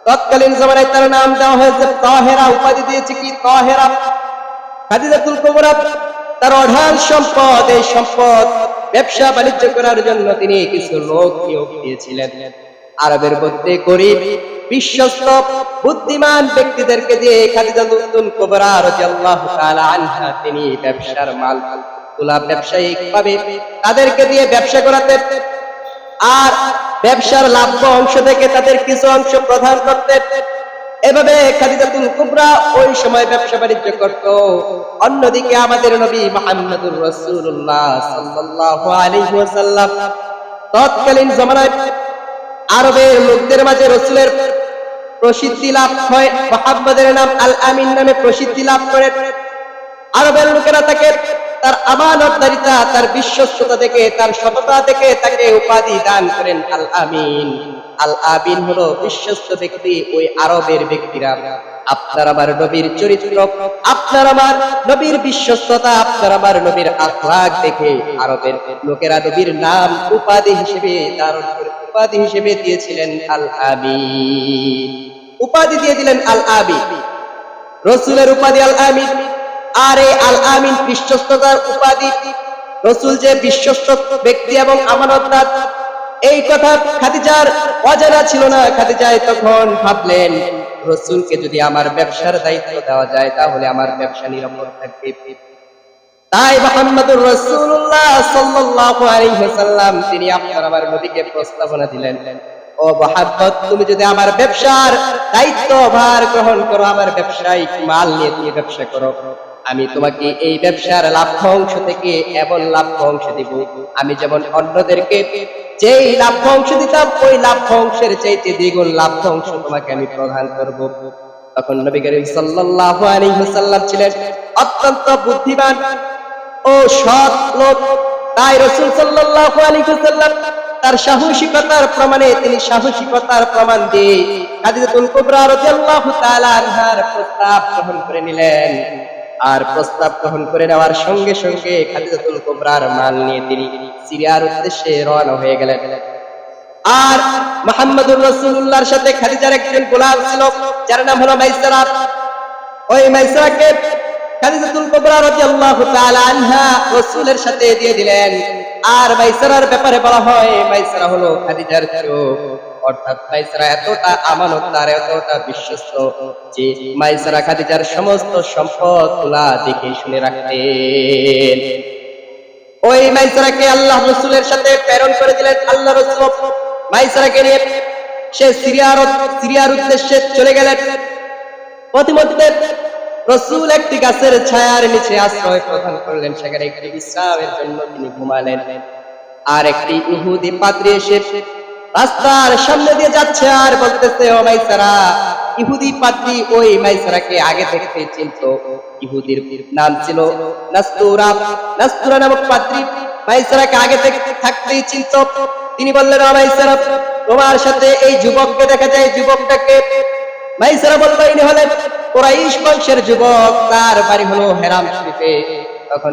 তৎকালীন জামানায় তার নাম দেওয়া হয়েছে তাহেরা, উপাধি দিয়েছে কি তাহেরা। খাদিজাতুল কুবরা তার অঢাল সম্পদ, এই সম্পদ ব্যবসা বাণিজ্য করার জন্য তিনি কিছু লোক নিয়োগ দিয়েছিলেন। আরবের মধ্যে গরিব, বিশ্বস্ত, বুদ্ধিমান ব্যক্তিদেরকে দিয়ে খাদিজাতুল কুবরা রাদিয়াল্লাহু তাআলা আনহা তিনি ব্যবসার মাল তোলা ব্যবসায়িক ভাবে তাদেরকে দিয়ে ব্যবসা করাতেন। আর ব্যবসার লাভ অংশ থেকে তাদের কিছু অংশ প্রদান করতেন। এভাবে খাদিজাতুল কুবরা ওই সময় ব্যবসা বাণিজ্য করত। অন্যদিকে আমাদের নবী মুহাম্মদুর রাসূলুল্লাহ সাল্লাল্লাহু আলাইহি ওয়াসাল্লাম তৎকালীন জামানায় আরবের লোকদের মাঝে রাসূলের প্রসিদ্ধি লাভ হয়, মুহাম্মদের নাম আল আমিন নামে প্রসিদ্ধি লাভ করে। আরবের লোকেরা তাকে তার আমানতদারিতা, তার বিশ্বস্ততা থেকে, তার সততা থেকে তাকে উপাধি দান করেন আল আমিন। আল আমিন হলো বিশ্বস্ত ব্যক্তি। ওই আরবের ব্যক্তিরা আপনার আমার নবীর চরিত্র, আপনার আমার নবীর বিশ্বস্ততা, আপনার আমার নবীর আখলাক দেখে আরবের লোকেরা নবীর নাম উপাধি হিসেবে ধারণ করে উপাধি হিসেবে দিয়েছিলেন আল আমিন। উপাধি দিয়ে দিলেন আল আমিন, রাসূলের উপাধি আল আমিন। আর এই আল আমিন বিশ্বস্ততার উপাধি। রাসূল যে বিশ্বস্ত ব্যক্তি এবং আমানতদার, এই কথা খাদিজার অজানা ছিল না। খাদিজা তখন ভাবলেন, রাসূলকে যদি আমার ব্যবসার দায়িত্ব দেওয়া যায় তাহলে আমার ব্যবসা নিরাপদ থাকবে। তাই মুহাম্মদুর রাসূলুল্লাহ সাল্লাল্লাহু আলাইহি ওয়াসাল্লাম তিনি আপনার আমার নবীকে প্রস্তাবনা দিলেন, ও মুহাম্মদ, তুমি যদি আমার ব্যবসার দায়িত্ব ভার গ্রহণ করো, আমার ব্যবসায়িক মাল নিয়ে তুমি ব্যবসা করো, আমি তোমাকে এই ব্যবসার লাভ অংশ থেকে এমন লাভ অংশ দিব, আমি যেমন অন্যদেরকে যেই লাভ অংশ দিতাম ওই লাভ অংশের চাইতে দ্বিগুণ লাভ অংশ তোমাকে আমি প্রদান করব। তখন নবী করিম সাল্লাল্লাহু আলাইহি ওয়াসাল্লাম ছিলেন অত্যন্ত বুদ্ধিমান ও সৎ লোক। তাই রাসূল সাল্লাল্লাহু আলাইহি ওয়াসাল্লাম তার সাহসিকতার প্রমাণে তিনি সাহসিকতার প্রমাণ দিয়ে খাদিজাতুল কুবরা রাদিয়াল্লাহু তাআলা আনহার প্রস্তাব গ্রহণ করে নিলেন। আর প্রস্তাব গ্রহণ করে নেওয়ার সঙ্গে সঙ্গে খাদিজাতুল কুবরার মাল নিয়ে তিনি সিরিয়ার উদ্দেশ্যে রওনা হয়ে গেলেন। আর মুহাম্মদুর রাসূলুল্লাহর সাথে খাদিজার একজন গোলাম ছিল, যার নাম হলো মাইসারা। ওই মাইসারাকে খাদিজাতুল কুবরা রাদিয়াল্লাহু তাআলা আনহা রাসূলের সাথে দিয়ে দিলেন। আর মাইসারার ব্যাপারে বলা হয়, মাইসারা হলো খাদিজার চোখ। অর্থাৎ মাইসারা এতটা আমানতদার, এতটা বিশ্বস্ত যে মাইসারা খাদিজার সমস্ত সম্পদগুলা দেখে শুনে রাখতেন। ওই মাইসারাকে আল্লাহ রাসূলের সাথে প্রেরণ করে দিলেন। আল্লাহ রাসূল মাইসারাকে নিয়ে সে সিরিয়ার উদ্দেশ্যে চলে গেলেন। পথিমধ্যে রাসূল একটি গাছের ছায়ার নিচে আশ্রয় প্রদান করলেন, সেখানে একটি বিশ্রামের জন্য তিনি ঘুমালেন। আর একটি ইহুদি পাদ্রী এসে রাস্তার সামনে দিয়ে যাচ্ছে আর বলতেছে, ও মাইসারা। ইহুদি পাদ্রী ওই মাইসারাকে আগে থেকে চিনত। ইহুদির নাম ছিল নাস্তুরা। নাস্তুরা নামক পাদ্রী মাইসারাকে আগে থেকে থাকতেই চিনত। তিনি বললেন, ও মাইসারা, তোমার সাথে এই যুবককে দেখা যায়, যুবকটাকে? মাইসারা বলল, ইনি হলেন কুরাইশ বংশের যুবক, তার বাড়ি হলো হেরাম শরীফে। তখন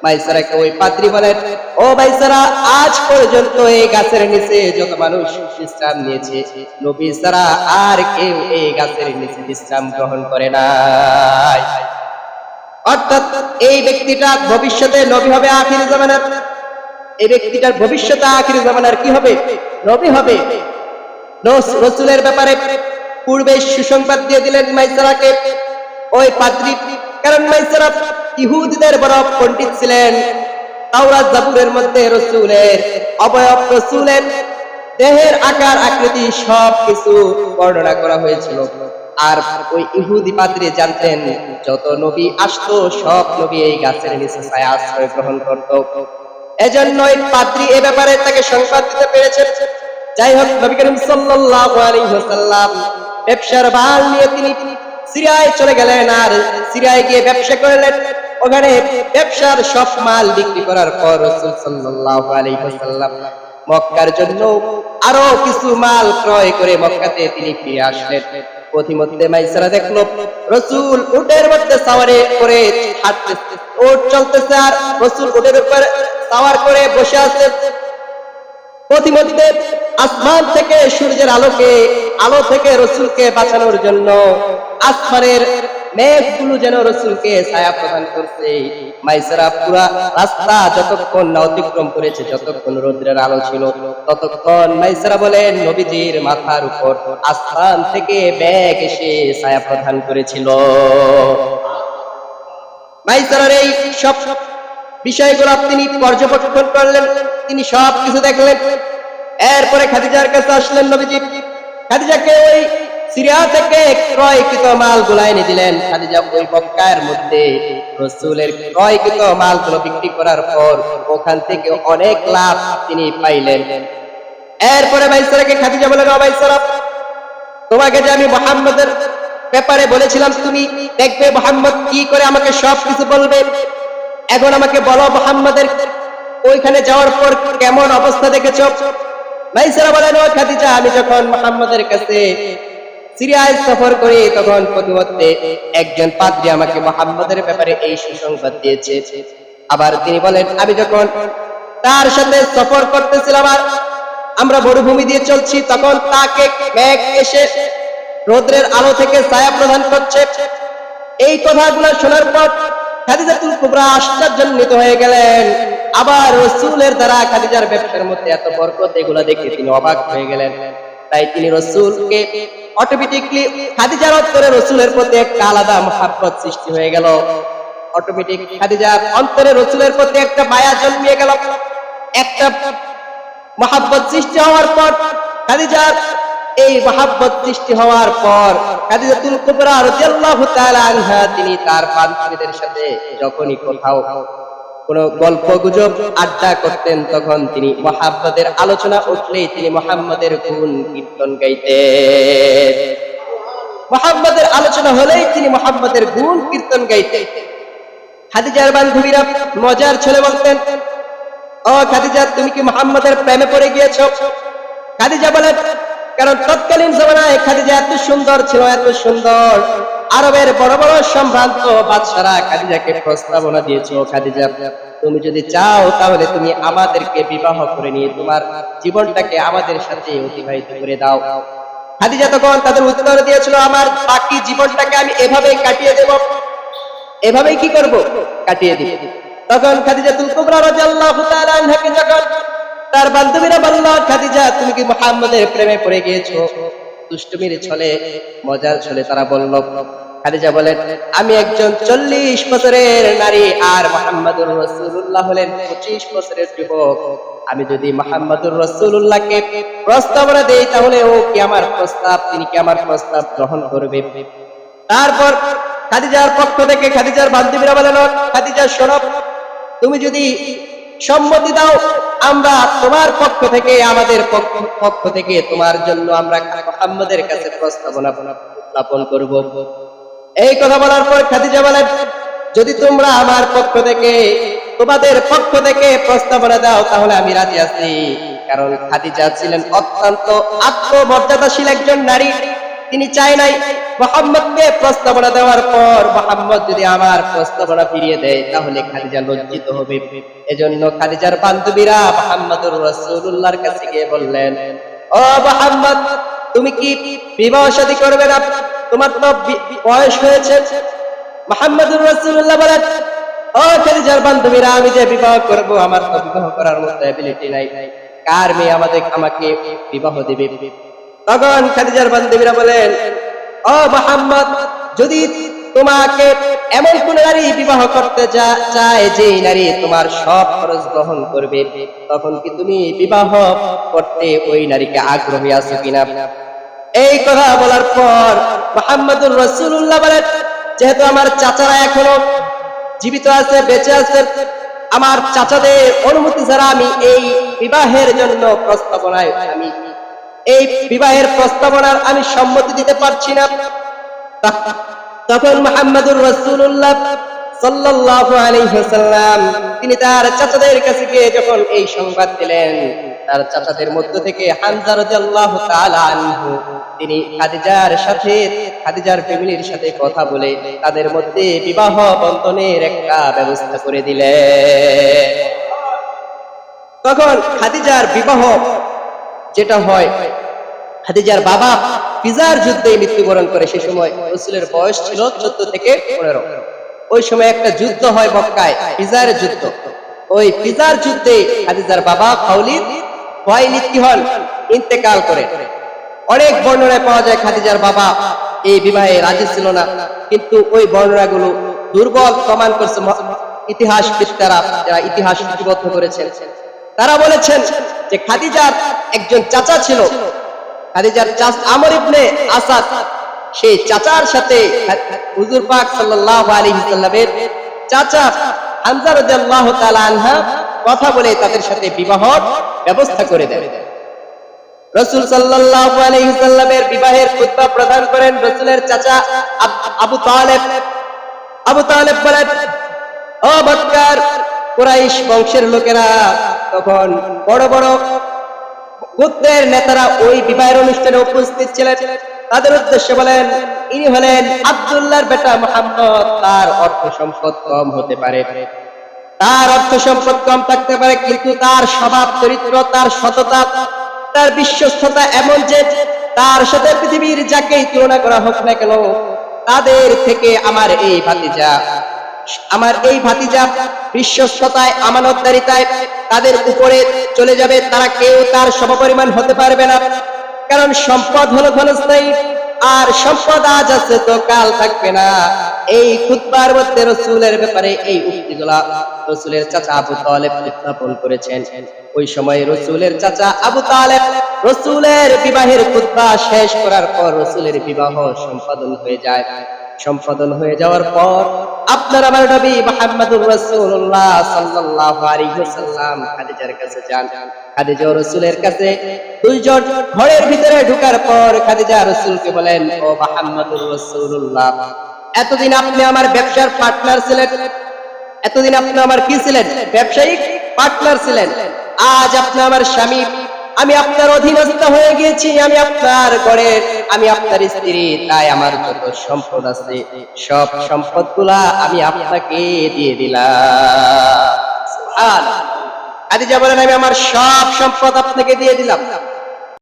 মাইসারাকে ওই পাদ্রী বলেন, ও মাইসারা, আজ পর্যন্ত এই গাছের নিচে যত মানুষ বিশ্রাম নিয়েছে, নবী ছাড়া আর কেউ এই গাছের নিচে বিশ্রাম গ্রহণ করে নাই। অর্থাৎ এই ব্যক্তিটা ভবিষ্যতে নবী হবে, আখির জামানার। এই ব্যক্তিটার ভবিষ্যতে আখির জামানার কি হবে? নবী হবে। রাসূলের ব্যাপারে পূর্বে সুসংবাদ দিয়ে দিলেন মাইসারাকে ওই পাদ্রী। কারণ মাইসারা ইহুদিদের বড় পণ্ডিত ছিলেন। তাওরাত জাবুরের মধ্যে রাসূলের অবয়ব, রাসূলের দেহের আকার আকৃতি সবকিছু বর্ণনা করা হয়েছিল। আর ওই ইহুদি পাদ্রী জানতেন যত নবী আসতো সব নবী এই গাছের নিচে ছায়া আশ্রয় গ্রহণ করত। এজন্য এই পাদ্রী এ ব্যাপারে তাকে সংবাদ দিতে পেরেছে। যাই হোক, নবী করিম সাল্লাল্লাহু আলাইহি ওয়াসাল্লাম ব্যবসার মাল নিয়ে তিনি সিরিয়ায় চলে গেলেন। আর সিরিয়ায় গিয়ে ব্যবসা করলেন। ওখানে ব্যবসার সব মাল বিক্রি করার পর রাসূল সাল্লাল্লাহু আলাইহি ওয়াসাল্লাম মক্কার জন্য আরো কিছু মাল ক্রয় করে মক্কাতে তিনি ফিরে আসলেন। পথিমধ্যে মাইসারা দেখলো রাসূল উটের মধ্যে সওয়ারি করে হাঁটতেছে, উট চলতেছে আর রাসূল উটের উপর সওয়ার করে বসে আছে। পথিমধ্যে আসমান থেকে সূর্যের আলোকে আলো থেকে রাসূলকে বাঁচানোর জন্য আসমানের মেঘগুলো যেন রাসূলকে ছায়া প্রদান করছে। মাইসারা পুরা রাস্তা যতক্ষণ না অতিক্রম করেছে, যতক্ষণ রোদ্রের আলো ছিল, ততক্ষণ মাইসারা বলেন নবীজির মাথার উপর আসমান থেকে মেঘ এসে ছায়া প্রদান করেছিল। মাইসারার এই সব বিষয়গুলো তিনি পর্যবেক্ষণ করলেন, তিনি সব কিছু দেখলেন। এরপরে খাদিজার কাছে আসলেন নবীজি। খাদিজাকে ওই সিরিয়া থেকে ক্রয়কৃত মালগুলো এনে দিলেন। খাদিজা ওই মক্কার মধ্যে রাসূলের ক্রয়কৃত মালগুলো বিক্রি করার পর ওখান থেকে অনেক লাভ তিনি পাইলেন। এরপরে মাইসারাকে খাদিজা বলেন, ও মাইসারা, তোমাকে যে আমি মুহাম্মদের ব্যাপারে বলেছিলাম, তুমি দেখবে মুহাম্মদ কি করে আমাকে সব কিছু বলবে। এখন আমাকে বলো মুহাম্মদের ওইখানে যাওয়ার পর কেমন অবস্থা দেখেছো? মাইসারা বলেন, ও খাদিজা, আমি যখন মুহাম্মদের কাছে সিরিয়ায় সফর করি তখন প্রতিমধ্যে একজন পাদ্রী আমাকে মুহাম্মদের ব্যাপারে এই সুসংবাদ দিয়েছে। আবার তিনি বলেন, আমি যখন তার সাথে সফর করতেছিলাম আর আমরা মরুভূমি দিয়ে চলছি, তখন তাকে মেঘ এসে রোদ্রের আলো থেকে ছায়া প্রদান করছে। এই কথাগুলো শোনার পর খাদিজাতুল কুবরা আশ্চর্যান্বিত হয়ে গেলেন। আবার রাসূলের দ্বারা খাদিজার ব্যবসার মধ্যে এত বরকত, এগুলো দেখে তিনি অবাক হয়ে গেলেন। তাই তিনি রাসূলকে অটোমেটিকলি খাদিজার অন্তরে রাসূলের প্রতি একটা আলাদা মহব্বত সৃষ্টি হয়ে গেল। অটোমেটিক খাদিজার অন্তরে রাসূলের প্রতি একটা মায়া জন্মিয়ে গেল। একটা মহব্বত সৃষ্টি হওয়ার পর খাদিজার এই মহব্বত সৃষ্টি হওয়ার পর খাদিজাতুল কুবরা রাদিয়াল্লাহু তাআলা আনহা তিনি তার বান্ধবীদের সাথে যখনই কোথাও কোনো গল্প গুজব আড্ডা করতেন, তখন তিনি মুহাম্মদের আলোচনা উঠলেই তিনি মুহাম্মদের গুণ কীর্তন গাইতেন। মুহাম্মদের আলোচনা হলেই তিনি মুহাম্মদের গুণ কীর্তন গাইতেন। খাদিজার বান্ধবীরা মজার ছলে বলতেন, ও খাদিজা, তুমি কি মুহাম্মদের প্রেমে পড়ে গিয়েছো? খাদিজা বলেন, কারণ তৎকালীন জমানায় খাদিজা এত সুন্দর ছিল, এত সুন্দর, আরবের বড় বড় সম্ভ্রান্ত বাদশারা খাদিজাকে প্রস্তাবনা দিয়েছে, খাদিজা, তুমি যদি চাও তাহলে তুমি আমাদেরকে বিবাহ করে নিয়ে তোমার জীবনটাকে আমাদের সাথে অতিবাহিত করে দাও। খাদিজা তখন তাদের উত্তর দিয়েছিল, আমার বাকি জীবনটাকে আমি এভাবেই কাটিয়ে দেব। এভাবেই কি করব? কাটিয়ে দিব। তখন খাদিজাতুল কুবরা রাদিয়াল্লাহু তাআলা আনহাকে যখন তার বান্ধবীরা বলল, খাদিজা, তুমি কি মুহাম্মদের প্রেমে পড়ে গিয়েছো? দুষ্টুমির ছলে, মজার ছলে তারা বলল। খাদিজা বলেন, আমি একজন 40 বছরের নারী আর মুহাম্মদুর রাসূলুল্লাহ হলেন 25 বছরের যুবক। আমি যদি মুহাম্মদুর রাসূলুল্লাহকে প্রস্তাবনা দেই তাহলে ও কি আমার প্রস্তাব, তিনি কি আমার প্রস্তাব গ্রহণ করবে? তারপর খাদিজার পক্ষ থেকে খাদিজার বান্ধবীরা বলেন, খাদিজা শোনো, তুমি যদি সম্মতি দাও, আমরা তোমার পক্ষ থেকে, আমাদের পক্ষ থেকে তোমার জন্য আমরা মুহাম্মদের কাছে প্রস্তাবনা উত্থাপন করব। এই কথা বলার পর খাদিজা বলেন, যদি তোমরা আমার পক্ষ থেকে, তোমাদের পক্ষ থেকে প্রস্তাবনা দাও তাহলে আমি রাজি আছি। কারণ খাদিজা ছিলেন অত্যন্ত আত্মমর্যাদাশীল একজন নারী। তিনি চাই নাই মুহাম্মদকে প্রস্তাবনা দেওয়ার পর মুহাম্মদ যদি আমার প্রস্তাবনা ফিরিয়ে দেয় তাহলে খাদিজা লজ্জিত হবে। এজন্য খাদিজার বান্ধবীরা মুহাম্মদুর রাসূলুল্লাহর কাছে গিয়ে বললেন, ও মুহাম্মদ, তুমি কি বিবাহ শাদী করবে না? তোমার তো বয়স হয়েছে। মুহাম্মদুর রাসূলুল্লাহ বলেন, ও খাদিজার বান্ধবীরা, আমি যে বিবাহ করব, আমার তো বিবাহ করার মতো এবিলিটি নাই। কার মেয়ে আমাকে বিবাহ দিবে? তখন খাদিজার বান্ধবীরা বলেন, ও মুহাম্মদ, যদি তোমাকে এমন কোন নারী বিবাহ করতে চায় যে নারী তোমার সব খরচ গ্রহণ করবে, তখন কি তুমি বিবাহ করতে ওই নারীকে আগ্রহী আছো কিনা? এই কথা বলার পর মুহাম্মদুর রাসূলুল্লাহ বলেন, যেহেতু আমার চাচারা এখনো জীবিত আছে, বেঁচে আছে, আমার চাচাদের অনুমতি ছাড়া আমি এই বিবাহের জন্য এই বিবাহের প্রস্তাবনার আমি সম্মতি দিতে পারছি না। তখন মুহাম্মদুর রাসূলুল্লাহ সাল্লাল্লাহু আলাইহি ওয়াসাল্লাম তিনি তার চাচাদের কাছে গিয়ে যখন এই সংবাদ দিলেন, তার চাচাদের মধ্য থেকে হামজা রাদিয়াল্লাহু তাআলা আনহু তিনি খাদিজার ফ্যামিলির সাথে কথা বলে তাদের মধ্যে বিবাহ বন্ধনের একটা ব্যবস্থা করে দিলেন। তখন খাদিজার বিবাহ যেটা হয়, খাদিজার বাবা ফিজার যুদ্ধে মৃত্যুবরণ করে। সে সময় রাসূলের বয়স ছিল 14 থেকে 15। ওই সময় একটা যুদ্ধ হয় মক্কায়, ফিজারের যুদ্ধ। ওই ফিজার যুদ্ধে খাদিজার বাবা খুয়াইলিদ কি হন? ইন্তেকাল করে। অনেক বর্ণনায় পাওয়া যায় খাদিজার বাবা এই বিবাহে রাজি ছিল না, কিন্তু ওই বর্ণনাগুলো দুর্বল প্রমাণ করছে ইতিহাসবিদরা, যারা ইতিহাস লিপিবদ্ধ করেছেন। তারা বলেছেন যে খাদিজার একজন চাচা ছিল, খাদিজার চাচা আমর ইবনে আসাদ, সেই চাচার সাথে হুজুর পাক সাল্লাল্লাহু আলাইহি ওয়াসাল্লামের চাচা হামজা রাদিয়াল্লাহু তাআলা আনহা কথা বলে তাদের সাথে বিবাহর ব্যবস্থা করে দেন। রাসূল সাল্লাল্লাহু আলাইহি ওয়াসাল্লামের বিবাহের খুতবা প্রদান করেন রাসূলের চাচা আবু তালেব। আবু তালেব বলেন, ও মক্কার কুরাইশ বংশের লোকেরা, তখন বড় বড় গোত্রের নেতারা ওই বিবাহের অনুষ্ঠানে উপস্থিত ছিলেন। তাদের উদ্দেশ্যে বলেন, ইনি হলেন আব্দুল্লাহর বেটা মুহাম্মদ। তার অর্থ সম্পদ কম হতে পারে, তার অর্থ সম্পদ কম থাকতে পারে, কিন্তু তার স্বভাব চরিত্র, তার সততা, তার বিশ্বস্ততা এমন যে তার সাথে পৃথিবীর যাকেই তুলনা করা হোক না কেন, তাদের থেকে আমার এই ভাতিজা বিশ্বস্ততায়, আমানতদারিতায় তাদের উপরে চলে যাবে। তারা কেউ তার সমপরিমাণ হতে পারবে না, কারণ সম্পদ হলো ক্ষণস্থায়ী, আর সম্পদ আজ আছে তো কাল থাকবে না। এই খুতবার মধ্যে রাসূলের ব্যাপারে এই উক্তিগুলা রাসূলের চাচা আবু তালেব উত্থাপন করেছেন। ওই সময় রাসূলের চাচা আবু তালেব রাসূলের বিবাহের খুতবা শেষ করার পর রাসূলের বিবাহ সম্পাদন হয়ে যায়। সম্পাদন হয়ে যাওয়ার পর আপনার আমার নবী মুহাম্মদুর রাসূলুল্লাহ সাল্লাল্লাহু আলাইহি ওয়াসাল্লাম খাদিজার কাছে যান। খাদিজা রাসূলের কাছে দুইজন ঘরের ভিতরে ঢোকার পর খাদিজা রাসূলকে বলেন, ও মুহাম্মদুর রাসূলুল্লাহ, এতদিন আপনি আমার ব্যবসার পার্টনার ছিলেন, এতদিন আপনি আমার কি ছিলেন? ব্যবসায়িক পার্টনার ছিলেন। আজ আপনি আমার স্বামী, আমি আপনার অধীনস্থ হয়ে গিয়েছি, আমি আপনার ঘরের, আমি আপনার স্ত্রী। তাই আমার যত সম্পদ আছে সব সম্পদগুলা আমি আপনাকে দিয়ে দিলাম। সুবহানাল্লাহ। খাদিজা বলেন, আমি আমার সব সম্পদ আপনাকে দিয়ে দিলাম।